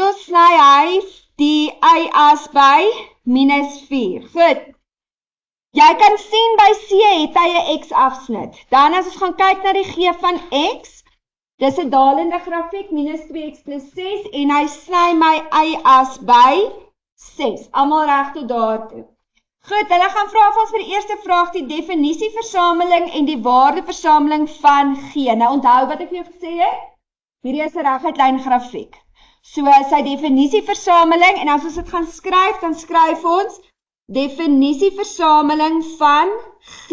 Hierso sny hy die y-as by -4. Goed. Jy kan sien by C het hy 'n x-afsnit. Dan as ons gaan kyk na die G van x, dis 'n dalende grafiek, -2x plus 6, en hy sny my y-as by 6. Almal reg tot daartoe. Goed, hulle gaan vra vir ons vir die eerste vraag die definisieversameling en die waardeversameling van G. Nou onthou wat ek vir jou gesê het? Hierdie is 'n reguitlyn grafiek. So sy definisieversameling, en as ons dit gaan skryf, dan skryf ons definisieversameling van G.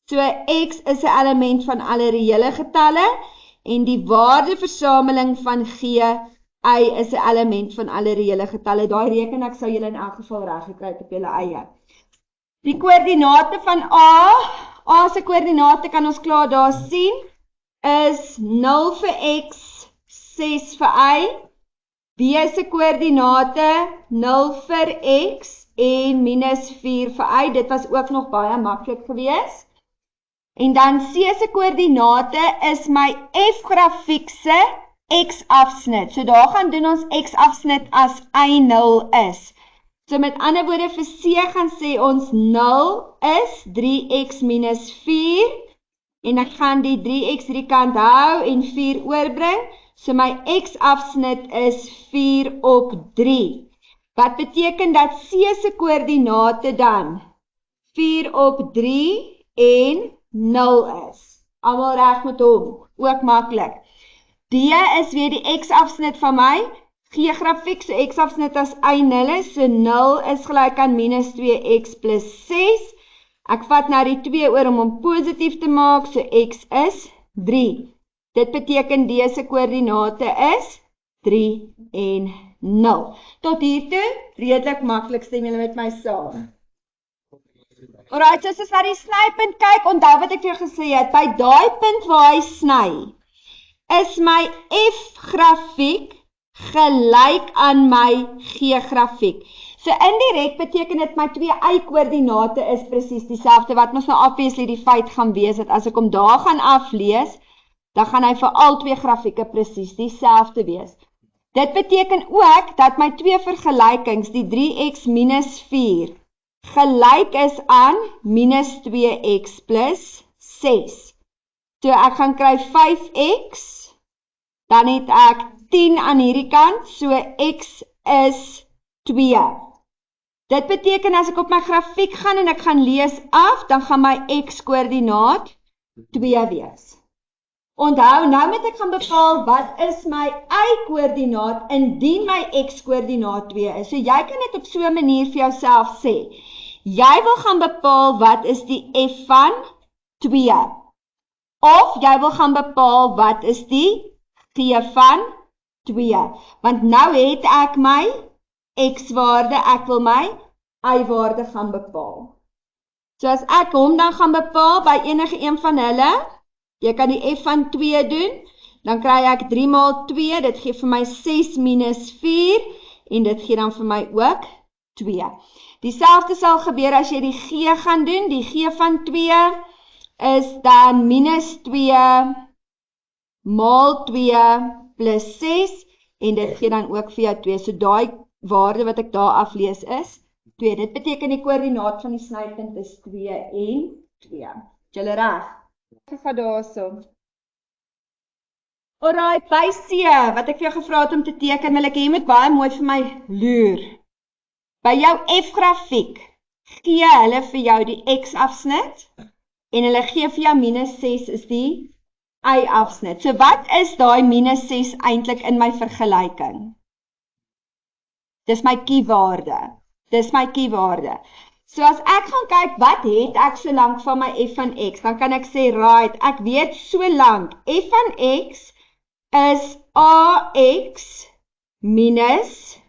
So x is 'n element van alle reële getalle, en die waardeversameling van G, y is 'n element van alle reële getalle. Daai reken ek sou julle in elk geval reg gekry het op julle eie. Die koördinate van A se koördinate kan ons klaar daar sien, is 0 vir x, 6 vir y. B se koördinate 0 vir x en -4 vir y. Dit was ook nog baie maklik gewees. En dan C se koördinate is my F-grafiek se x-afsnit. So daar gaan doen ons x-afsnit as y0 is. So met ander woorde vir C gaan sê ons 0 is 3x minus 4. En ek gaan die 3x die kant hou en 4 oorbring. So my x-afsnit is 4 op 3. Wat beteken dat C se koördinate dan 4 op 3 en 0 is. Almal reg met hom, ook maklik. D is weer die x-afsnit van my G-grafiek, so x-afsnit as y0 is, so 0 is gelyk aan -2x plus 6. Ek vat nou die 2 oor om hom positief te maak, so x is 3. Dit beteken D se koördinate is 3 en 0. Tot hiertoe, redelik maklik, stem julle met my saam. Alright, so as ons na die snypunt kyk, onthou wat ek vir jou gesê het, by daai punt waar hy sny, is my F-grafiek gelyk aan my G-grafiek. So indirek beteken dit my 2 y-koördinate is presies dieselfde, wat ons nou obviously die feit gaan wees, dat as ek hom daar gaan aflees, dan gaan hy vir al 2 grafieke presies dieselfde wees. Dit beteken ook dat my 2 vergelykings, die 3x minus 4, gelyk is aan -2x plus 6. So ek gaan kry 5x, dan het ek 10 aan hierdie kant, so x is 2. Dit beteken as ek op my grafiek gaan en ek gaan lees af, dan gaan my x-koördinaat 2 wees. Onthou, nou moet ek gaan bepaal wat is my y-koördinaat indien my x-koördinaat 2 is. So jy kan dit op so 'n manier vir jouself sê. Jy wil gaan bepaal wat is die f van 2. Of jy wil gaan bepaal wat is die g van 2. Want nou het ek my x-waarde, ek wil my y-waarde gaan bepaal. So as ek hom dan gaan bepaal by enige een van hulle, jy kan die f van 2 doen, dan kry ek 3 maal 2, dit gee vir my 6 minus 4, en dit gee dan vir my ook 2. Dieselfde sal gebeur as jy die g gaan doen, die g van 2 is dan minus 2 maal 2 plus 6, en dit gee dan ook vir jou 2, so daai waarde wat ek daar aflees is 2, dit beteken die koördinaat van die snypunt is 2 en 2. Julle reg? Ek gaan daarso. Alright, by C, wat ek vir jou gevra het om te teken, wil ek hê jy moet baie mooi vir my loer. By jou F-grafiek gee hulle vir jou die x-afsnit en hulle gee vir jou -6 is die y-afsnit. So wat is daai -6 eintlik in my vergelyking? Dis my keywaarde. Dis my keywaarde. So as ek gaan kyk, wat het ek so lank van my f van x, dan kan ek sê, right, ek weet so lank, f van x is ax minus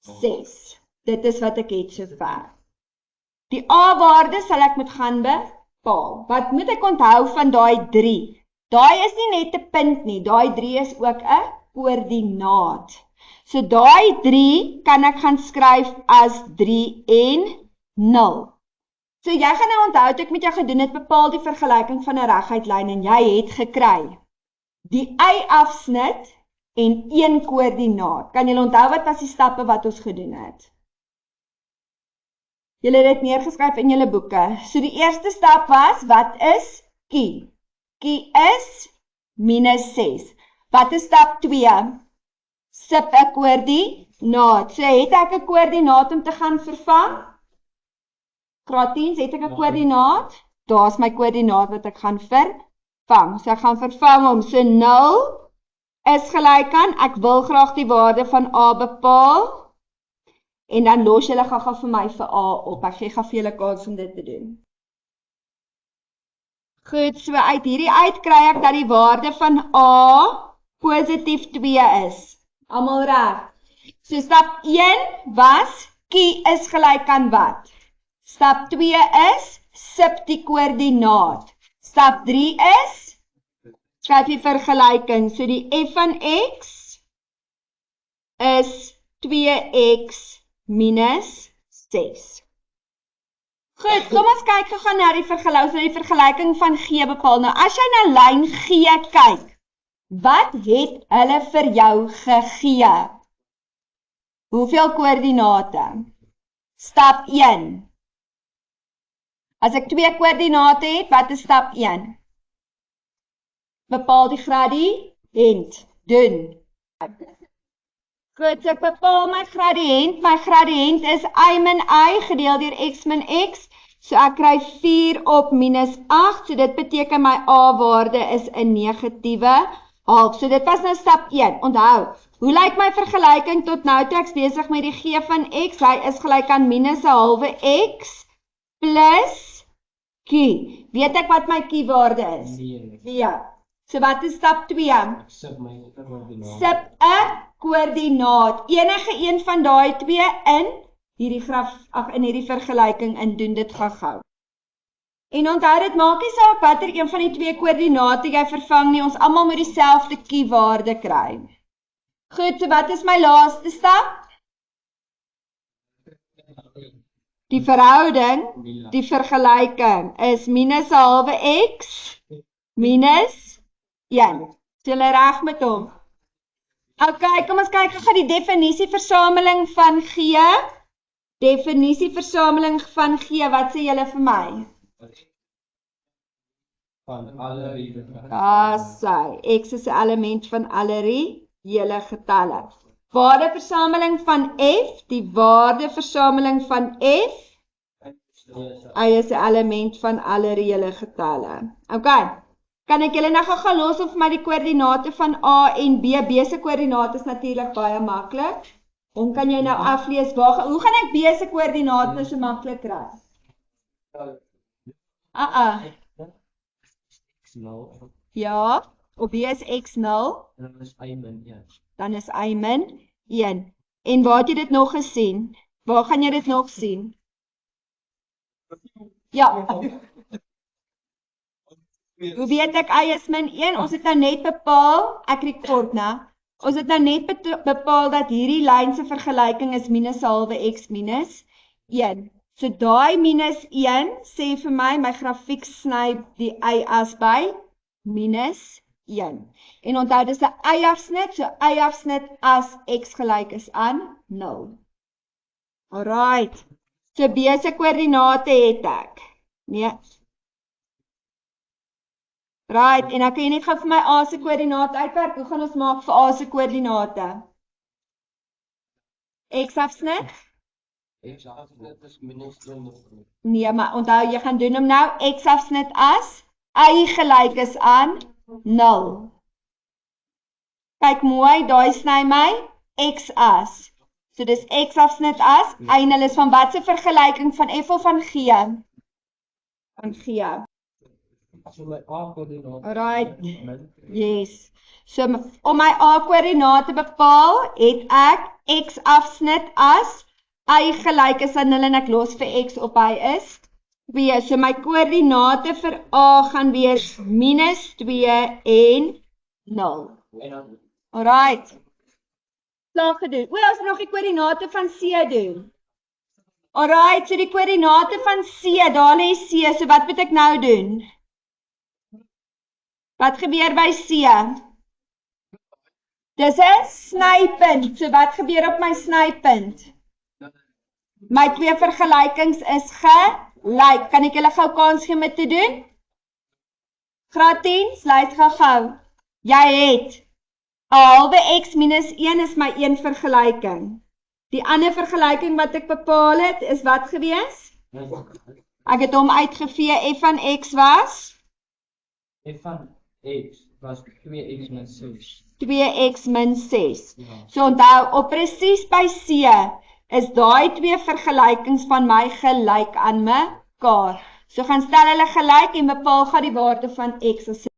6. Dit is wat ek het so ver. Die a-waarde sal ek moet gaan bepaal. Wat moet ek onthou van daai 3? Daai is nie net 'n punt nie, daai 3 is ook 'n koördinaat. So daai 3 kan ek gaan skryf as 3 en 0. So jy gaan nou onthou dat ek met jou gedoen het, bepaal die vergelyking van 'n reguit lyn en jy het gekry. Die y-afsnit en 1 koördinaat. Kan julle onthou wat was die stappe wat ons gedoen het? Julle het dit neergeskryf in julle boeke. So die eerste stap was, wat is kie? Kie is minus 6. Wat is stap 2? Sub 'n koördinaat. So het ek 'n koördinaat om te gaan vervang? Graad 10, het ek 'n koördinaat? Daar's my koördinaat wat ek gaan vervang. So ek gaan vervang hom. So 0 is gelyk aan, ek wil graag die waarde van A bepaal. En dan los julle gaga vir my vir A op. Ek gee vir julle kans om dit te doen. Goed, so uit hierdie uit kry ek dat die waarde van A positief 2 is. Almal reg. So stap 1 was, kie is gelyk aan wat? Stap 2 is, sub die koördinaat. Stap 3 is, skryf die vergelyking. So die f van x is 2x minus 6. Goed, kom ons kyk gou na die vergelyking van G bepaal. Nou as jy na lyn G kyk, wat het hulle vir jou gegee? Hoeveel koördinate? Stap 1. As ek 2 koördinate het, wat is stap 1? Bepaal die gradiënt. Doen. Goed, so ek bepaal my gradiënt. My gradiënt is y min y gedeel deur x min x. So ek kry 4 op minus 8. So dit beteken my A-waarde is 'n negatiewe half. So dit was nou stap 1. Onthou, hoe lyk my vergelyking tot nou toe ek's besig met die G van x? Hy is gelyk aan minus 'n halwe x plus q. Weet ek wat my q-waarde is? Ja. So wat is stap 2? Sub 'n koördinaat. Enige een van daai twee in hierdie vergelyking in doen dit gou-gou. En onthou dit maak nie saak watter een van die twee koördinate jy vervang nie, ons almal moet dieselfde q-waarde kry. Goed, so wat is my laaste stap? Die verhouding, die vergelyking is minus 'n halwe x minus 1. Is julle reg met hom? Ok, kom ons kyk gou die definisieversameling van G. Definisieversameling van G, wat sê julle vir my? Van alle reële. X is 'n element van alle reële getalle. Waardeversameling van F, die waardeversameling van F, hy is 'n element van alle reële getalle. Ok, kan ek julle nou gou los of my die koördinate van A en B, B se koördinate is natuurlik baie maklik. Hoe kan jy nou aflees, hoe gaan ek B se koördinate so maklik kry? Ja, op B is x0. Dan is y min 1. En waar het jy dit nog gesien? Waar gaan jy dit nog sien? Ja. Hoe weet ek y is min 1? Ons het nou net bepaal, ek rekord nou. Ons het nou net bepaal dat hierdie lyn se vergelyking is minus 'n halwe x minus 1. So daai minus 1 sê vir my grafiek sny die y-as by minus 1. En onthou dis 'n y-afsnit, so y-afsnit as x gelyk is aan 0. Alright. So B se koördinate het ek. Nee. Right, en dan kan jy net gou vir my A se koördinate uitwerk. Hoe gaan ons maak vir A se koördinate? X-afsnit? X-afsnit is minus 1. Nee, maar onthou jy gaan doen hom nou x-afsnit as y gelyk is aan 0. Kyk mooi, daai sny my x-as. So dis x-afsnit as y 0 is van wat se vergelyking van f of van g? Van g. So my A-koördinaat. Alright. Yes. So om my A-koördinaat te bepaal, het ek x-afsnit as y gelyk is aan 0 en ek los vir x op hy is 2. So my koördinate vir A gaan wees minus 2 en 0. Alright. Klaar gedoen. O, ons moet nog die koördinate van C doen. Alright, so die koördinate van C, daar lê C, so wat moet ek nou doen? Wat gebeur by C? Dis 'n snypunt. So wat gebeur op my snypunt? My twee vergelykings is gelyk. Kan ek julle gou kans gee om dit te doen? Graad 10, luister gou. Jy het 'n halwe x minus 1 is my een vergelyking. Die ander vergelyking wat ek bepaal het, is wat gewees? Ek het hom uitgevee, f van x was? F van x was 2x min 6. 2x min 6. So onthou, op presies by C is daai twee vergelykings van my gelyk aan mekaar. So gaan stel hulle gelyk en bepaal gaan die waarde van x as